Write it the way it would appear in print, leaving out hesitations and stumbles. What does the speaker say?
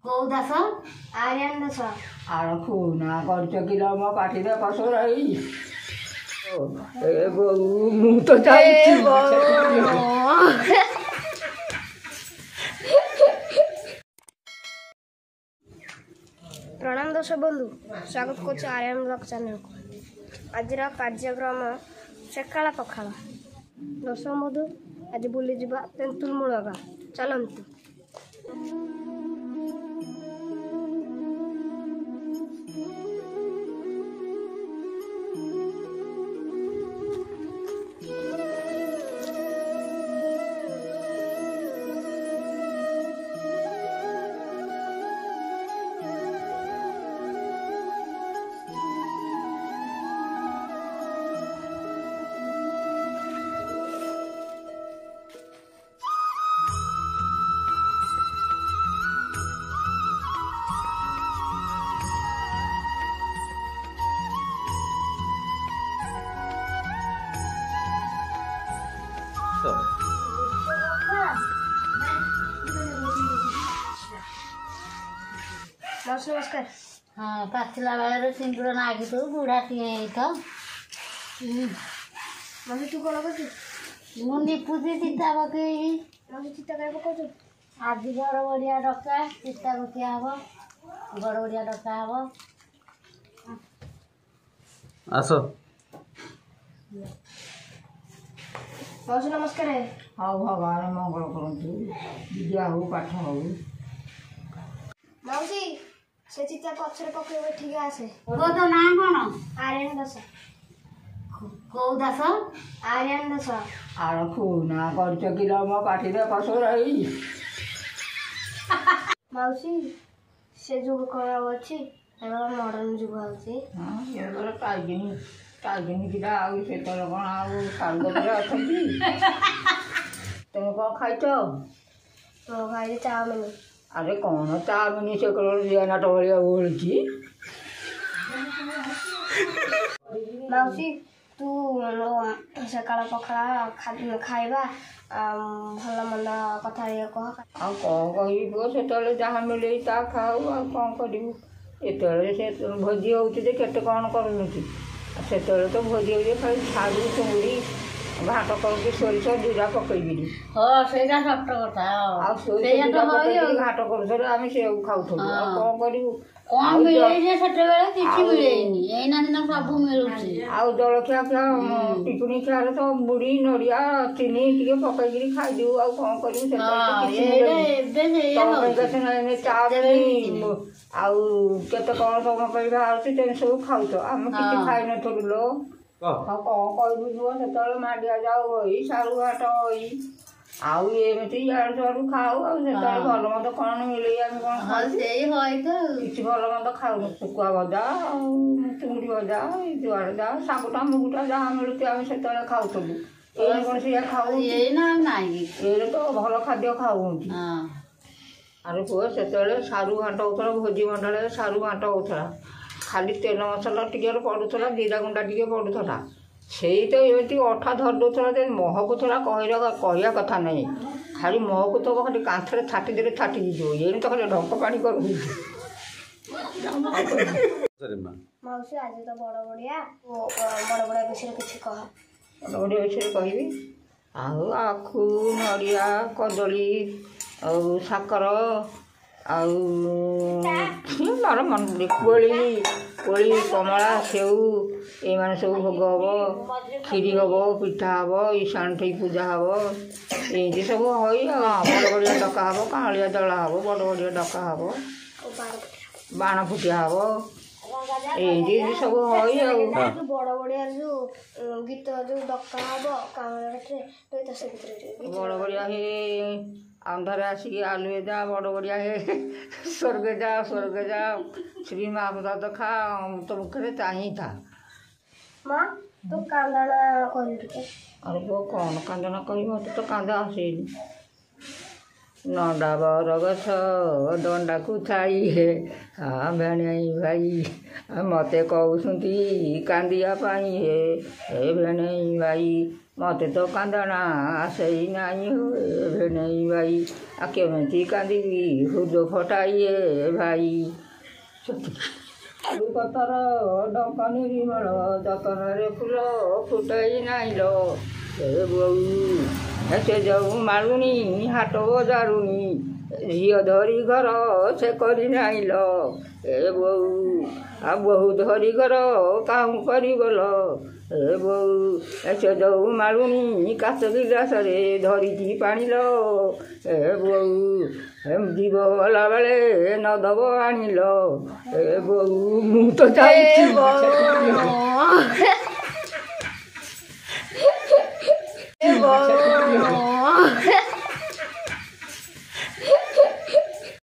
कौ दास आर्यन दास आर खुना कर मो पाठी कस रही मु तो प्रणाम दर्शक बंधु स्वागत कर आर्यन ब्लॉग चैनल को आज कार्यक्रम सकाळ पखाळ दर्शक बंधु आज बुली जा तेंतुल मूलगा चलतु नमस्कार। हाँ पाचिला बेला सिंदूर नागी तू बुढ़ा तो मम्मी तू कौन कर मुंडी पूजी चिता पकई मम्मी चिता काय पकाउछु आज बड़ बड़िया डका चिता पकिया हम बड़ बड़िया डका हम आस मौसी नमस्कार। हाँ भगवान मंगल करतु विद्या हो पाठ हो मौसी से चिता पछरे पकेबे ठीक आसे वो तो ना कौन आर्यन दास कौ दास आर्यन दास आर खुना कर मो पाठी कस रही मौसी से जुग कौन अच्छी मॉडर्न जुग होची टाइजिंग किटा आउ से कौन आउ सालगरे अच्छा तुम कौन खाई तो खाई चाउमिन अरे कौन चाउमिन से कलर भाया ओढ़ी मौसी तू सकाळ पखाळ खाइबा भल मंद कथा कह आ कौन कह से जहाँ मिले ता खाऊ आ कौन करू एत भोजी होते केते कौन करूनु से तो भोजी हो खाली छाड़ू चुंगुड़ी घाट करके सोरिष जीरा पकईबी हाँ सेटा सत कथा घाट कर आम से खाऊ कौन करू कौन मिले से किसी मिलेनी एना दिन सब मिलुची आउ जलखिया टिकुनी खियार तो बुढ़ी नड़िया चीनी टे पकईकि खाईदे आ कौन करू चाउमिन आउ केते कौन समय पर बाहर तेन सब खाऊ आम कि खाई नु लो हाँ कौन कहबू से माडिया जाऊ होई सारू घाट होई आउ एमती यार सारू खाऊ भल मत कौन मिले आम कौन किसी भल मत खाऊ शुकुआ भजा चुंगुड़ी भजा जुआड़ जा सागुटा मुगुटा जहाँ मिलुचे आम से खाऊलु ये कौन से खाऊ ये तो भल खाद्य खाऊ अरे पुआ से सारू घाट होता भोजी मंडल सारू घाट होता खाली तेल मसला टे पड़ूला जीरा गुंडा टे पड़ूला से तो एमती अठा धर दूसरा महकुला कहया कथा नहीं खाली महकू तो खाली कांथरे छाटी देले छाटी ये तो खाली ढंक पानी कर मौसी आज तो बड़ बड़िया विषय किसी कह बड़ बड़िया विषय कहबी आखु नड़िया कदली आउ साकर आर मन कोली कोली कमला सेऊ ये मैंने सब भोग हम खीरी हम पिठा हम ईशाणी पूजा हम ये सब हई बड़ बड़िया डका हम कालिया दला हम बड़ बड़िया डका हम बाण फुटिया हम ये सब हई बड़ बड़िया जो गीत जो डका हम बड़ बड़िया अंधारे आसिक आलुए जा बड़ बड़िया हे स्वर्ग जा श्री महाप्रसाद खा तो मुखे चाही था माँ तो कांदना कह अरे वो कौन कांदना कही मत तो कांदा आसे ନଣ୍ଡା ବରଗଛ ଦଣ୍ଡାକୁ ଛାଇ ହେ ଭେଣେଇ ଭାଇ ମୋତେ କହୁଛନ୍ତି କାନ୍ଦିବା ପାଇଁ ହେ ଭେଣେଇ ଭାଇ ମୋତେ ତ କାନ୍ଦଣା ଆସେଇ ନାହିଁ ହେ ଭେଣେଇ ଭାଇ କେମିତି କାନ୍ଦିବି ହୃଦ ଫଟାଇ ଭାଇ। କତର ଡଙ୍କ ନିର୍ମଳ ଯତନରେ ଫୁଲ ଫୁଟାଇ ନାଇଁଲ ଏ ବୋଉ ସେ ଯେଉଁ ମାଳୁଣି ହାଟ ବଜାରୁଣି ଝିଅ ଧରି ଘର ସେ କରି ନାଇଁଲ ଏ ବୋଉ ବୋହୁ ଧରି ଘର କାହୁଁ କରିବଲ ଏ ବୋଉ ସେ ଯେଉଁ ମାଳୁଣି କାଚ ଗିଲାସରେ ଧରିକି ପାଣିଲ ଏ ବୋଉ ଯିବ ଗଲାବେଳେ ନ ଦବ ଆଣିଲ ଏ ବୋଉ ମୁଁ ତ ଯାଉଛି।